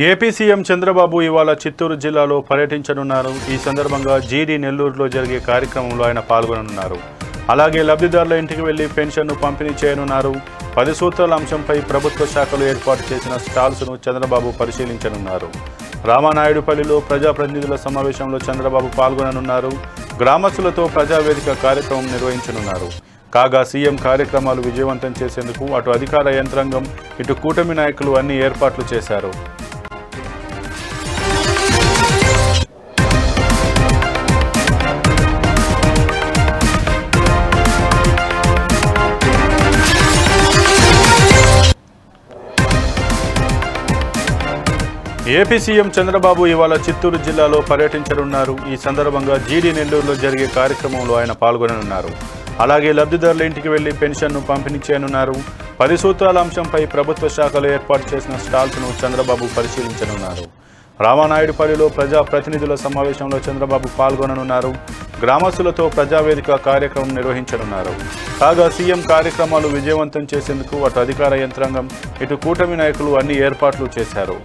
AP CM Chandrababu ఇవాళ చిత్తూరు జిల్లాలో పర్యటించనున్నారు. ఈ సందర్భంగా జీడీ నెల్లూరులో జరిగే కార్యక్రమంలో ఆయన పాల్గొననున్నారు. అలాగే లబ్ధిదారుల ఇంటికి వెళ్లి పెన్షన్ను పంపిణీ చేయనున్నారు. 10 సూత్రాల అంశంపై ప్రభుత్వ శాఖలు ఏర్పాటు చేసిన స్టాల్స్ను చంద్రబాబు పరిశీలించనున్నారు. రామానాయుడుపల్లిలో ప్రజాప్రతినిధుల సమావేశంలో చంద్రబాబు పాల్గొననున్నారు. గ్రామస్తులతో ప్రజావేదిక కార్యక్రమం నిర్వహించనున్నారు. కాగా సీఎం కార్యక్రమాలు విజయవంతం చేసేందుకు అటు అధికార యంత్రాంగం, ఇటు కూటమి నాయకులు అన్ని ఏర్పాట్లు చేశారు. ఏపీ సీఎం చంద్రబాబు ఇవాళ చిత్తూరు జిల్లాలో పర్యటించనున్నారు. ఈ సందర్భంగా జీడీ నెల్లూరులో జరిగే కార్యక్రమంలో ఆయన పాల్గొననున్నారు. అలాగే లబ్ధిదారుల ఇంటికి వెళ్లి పెన్షన్ను పంపిణీ చేయనున్నారు. 10 సూత్రాల అంశంపై ప్రభుత్వ శాఖలు ఏర్పాటు చేసిన స్టాల్స్ను చంద్రబాబు పరిశీలించనున్నారు. రామానాయుడుపల్లిలో ప్రజాప్రతినిధుల సమావేశంలో చంద్రబాబు పాల్గొననున్నారు. గ్రామస్తులతో ప్రజావేదిక కార్యక్రమం నిర్వహించనున్నారు. కాగా సీఎం కార్యక్రమాలు విజయవంతం చేసేందుకు అటు అధికార యంత్రాంగం, ఇటు కూటమి నాయకులు అన్ని ఏర్పాట్లు చేశారు.